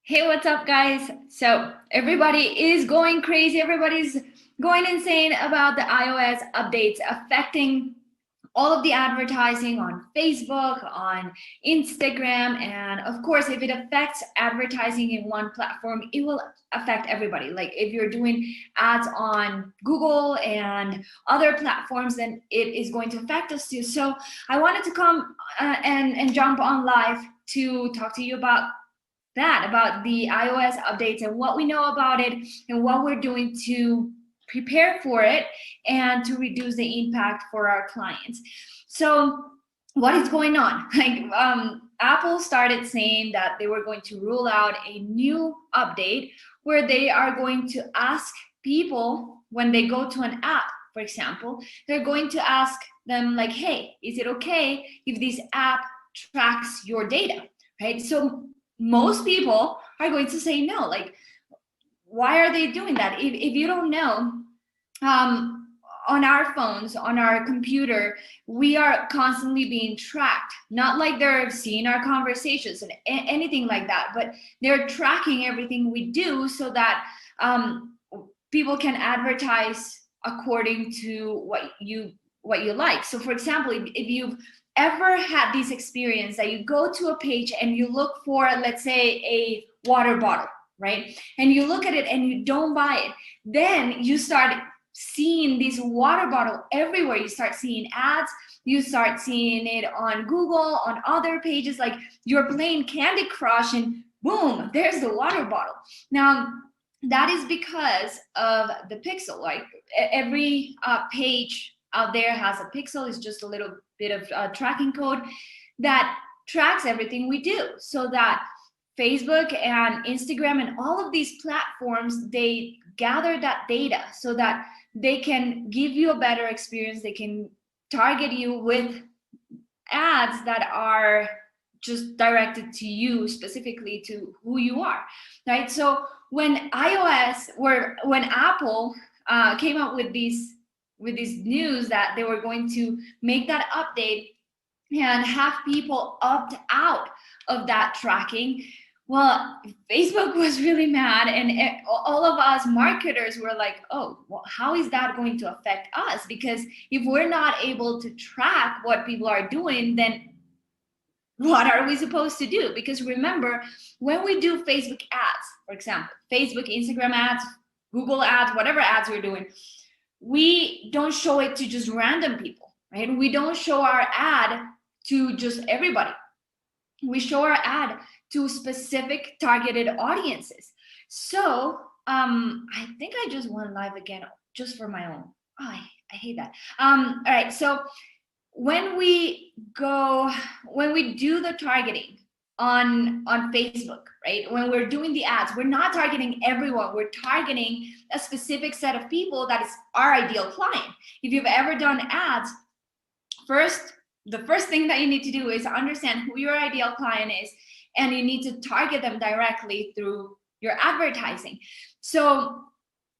Hey, what's up, guys? So everybody is going crazy. Everybody's going insane about the iOS updates affecting all of the advertising on Facebook, on Instagram, and of course, if it affects advertising in one platform, it will affect everybody. Like if you're doing ads on Google and other platforms, then it is going to affect us too. So I wanted to come and jump on live to talk to you about the iOS updates and what we know about it and what we're doing to prepare for it and to reduce the impact for our clients. So what is going on? Apple started saying that they were going to roll out a new update where they are going to ask people when they go to an app, for example, they're going to ask them like, hey, is it okay if this app tracks your data, right? So most people are going to say no. Like, why are they doing that? If you don't know, on our phones, on our computer, we are constantly being tracked. Not like they're seeing our conversations and anything like that, but they're tracking everything we do so that people can advertise according to what you like. So, for example, if you've ever had this experience that you go to a page and you look for, let's say, a water bottle, right? And you look at it and you don't buy it, then you start seeing this water bottle everywhere. You start seeing ads, you start seeing it on Google, on other pages, like you're playing Candy Crush and boom, there's the water bottle. Now, that is because of the pixel. Like every page out there has a pixel. It's just a little bit of tracking code that tracks everything we do, so that Facebook and Instagram and all of these platforms, they gather that data so that they can give you a better experience. They can target you with ads that are just directed to you, specifically to who you are, right? So when Apple came up with this news that they were going to make that update and have people opt out of that tracking, well, Facebook was really mad, and all of us marketers were like, oh, well, how is that going to affect us? Because if we're not able to track what people are doing, then what are we supposed to do? Because remember, when we do Facebook ads, for example, Facebook, Instagram ads, Google ads, whatever ads we're doing, we don't show it to just random people, right? We don't show our ad to just everybody. We show our ad to specific targeted audiences. So I think I just went live again just for my own. Oh, I hate that. All right, so when we do the targeting on Facebook, right? When we're doing the ads, we're not targeting everyone. We're targeting a specific set of people that is our ideal client. If you've ever done ads, the first thing that you need to do is understand who your ideal client is, and you need to target them directly through your advertising. So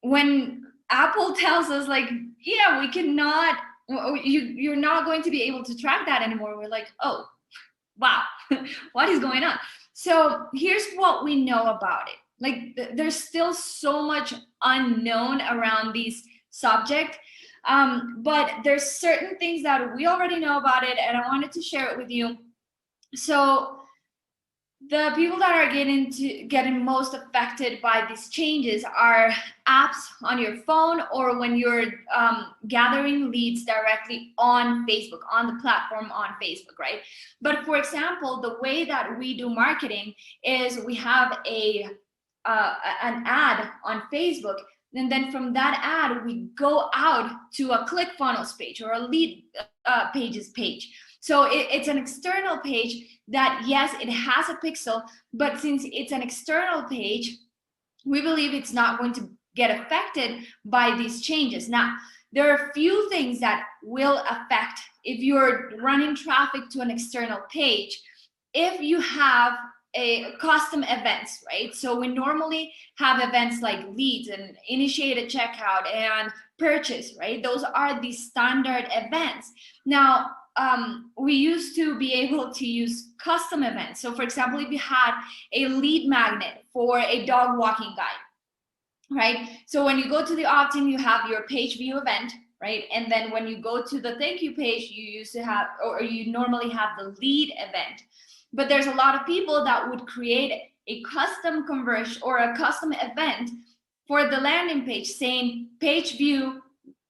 when Apple tells us like, yeah, we cannot, you're not going to be able to track that anymore, we're like, oh, wow, what is going on? So here's what we know about it. Like there's still so much unknown around this subject, but there's certain things that we already know about it, and I wanted to share it with you. So the people that are getting most affected by these changes are apps on your phone, or when you're gathering leads directly on Facebook, on the platform on Facebook, right? But for example, the way that we do marketing is we have an ad on Facebook, and then from that ad we go out to a ClickFunnels page or a lead pages page. So it's an external page that, yes, it has a pixel, but since it's an external page, we believe it's not going to get affected by these changes. Now, there are a few things that will affect if you're running traffic to an external page. If you have a custom events, right? So we normally have events like leads and initiate a checkout and purchase, right? Those are the standard events. Now, we used to be able to use custom events. So for example, if you had a lead magnet for a dog walking guide, right? So when you go to the opt-in, you have your page view event, right? And then when you go to the thank you page, you used to have, or you normally have the lead event. But there's a lot of people that would create a custom conversion or a custom event for the landing page saying page view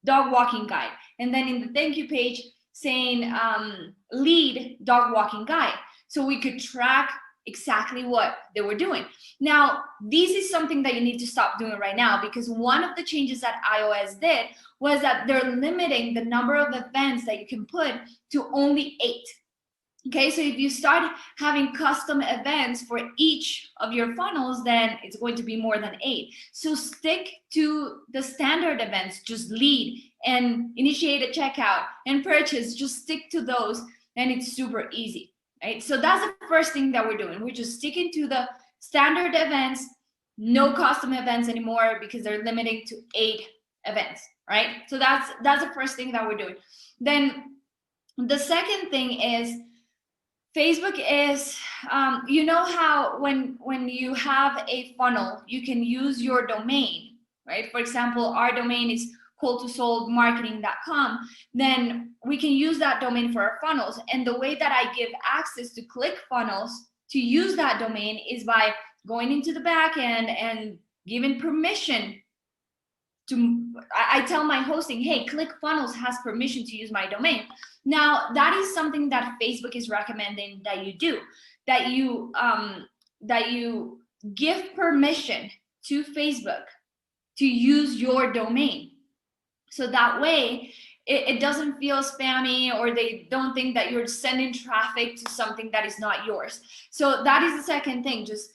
dog walking guide. And then in the thank you page saying lead dog walking guide. So we could track exactly what they were doing. Now, this is something that you need to stop doing right now, because one of the changes that iOS did was that they're limiting the number of events that you can put to only 8. Okay, so if you start having custom events for each of your funnels, then it's going to be more than 8. So stick to the standard events, just lead and initiate a checkout and purchase, just stick to those, and it's super easy. Right? So that's the first thing that we're doing. We're just sticking to the standard events, no custom events anymore, because they're limiting to 8 events, right? So that's the first thing that we're doing. Then the second thing is Facebook is, you know how when you have a funnel, you can use your domain, right? For example, our domain is calltosoldmarketing.com, then we can use that domain for our funnels. And the way that I give access to ClickFunnels to use that domain is by going into the back end and giving permission to, I tell my hosting, hey, ClickFunnels has permission to use my domain. Now, that is something that Facebook is recommending that you do, that you give permission to Facebook to use your domain. So that way, it doesn't feel spammy, or they don't think that you're sending traffic to something that is not yours. So that is the second thing, just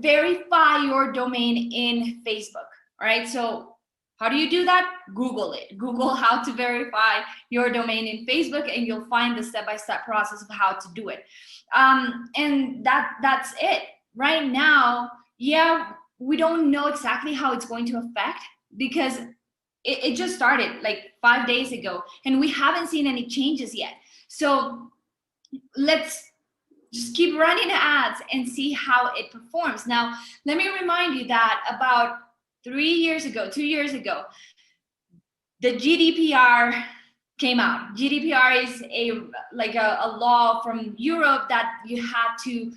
verify your domain in Facebook, all right? So how do you do that? Google it. Google how to verify your domain in Facebook, and you'll find the step-by-step process of how to do it. And that's it. Right now, yeah, we don't know exactly how it's going to affect, because it just started like 5 days ago, and we haven't seen any changes yet. So let's just keep running ads and see how it performs. Now, let me remind you that about 2 years ago, the GDPR came out. GDPR is a law from Europe that you had to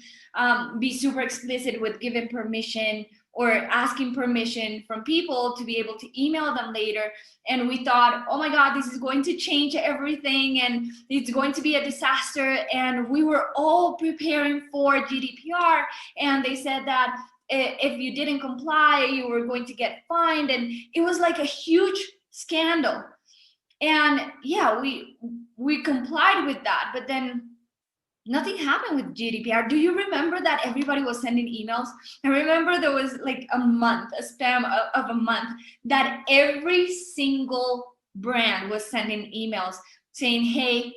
be super explicit with giving permission or asking permission from people to be able to email them later. And we thought, oh my God, this is going to change everything and it's going to be a disaster. And we were all preparing for GDPR. And they said that if you didn't comply, you were going to get fined. And it was like a huge scandal. And yeah, we complied with that, but then nothing happened with GDPR. Do you remember that everybody was sending emails? I remember there was like a spam of a month, that every single brand was sending emails saying, hey,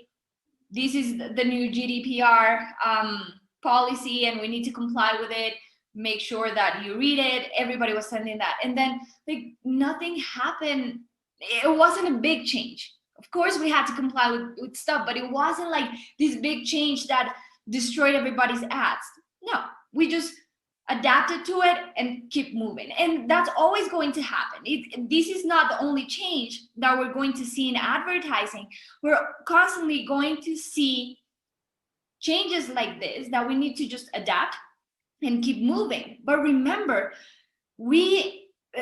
this is the new GDPR policy and we need to comply with it. Make sure that you read it. Everybody was sending that. And then like nothing happened. It wasn't a big change. Of course, we had to comply with stuff, but it wasn't like this big change that destroyed everybody's ads. No, we just adapted to it and keep moving. And that's always going to happen. This is not the only change that we're going to see in advertising. We're constantly going to see changes like this that we need to just adapt and keep moving. But remember,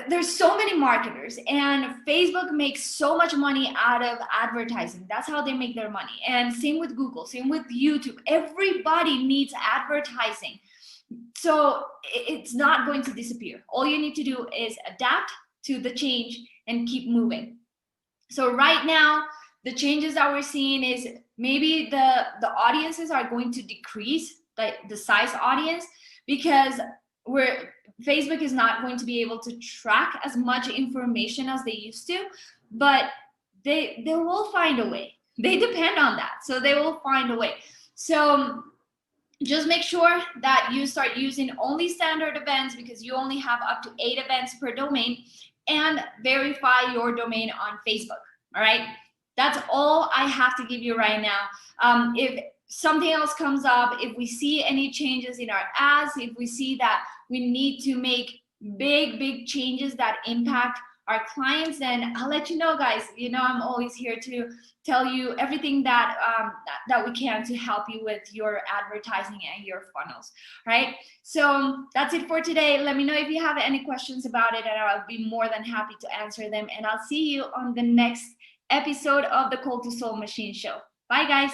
there's so many marketers, and Facebook makes so much money out of advertising. That's how they make their money. And same with Google, same with YouTube. Everybody needs advertising. So it's not going to disappear. All you need to do is adapt to the change and keep moving. So right now, the changes that we're seeing is maybe the audiences are going to decrease, the size audience, because Facebook is not going to be able to track as much information as they used to, but they will find a way. They depend on that, so they will find a way. So just make sure that you start using only standard events, because you only have up to 8 events per domain, and verify your domain on Facebook. All right, that's all I have to give you right now. If something else comes up, if we see any changes in our ads, if we see that we need to make big changes that impact our clients, then I'll let you know, guys. You know, I'm always here to tell you everything that we can to help you with your advertising and your funnels, right? So that's it for today. Let me know if you have any questions about it, and I'll be more than happy to answer them. And I'll see you on the next episode of the Cold to Soul Machine Show. Bye, guys.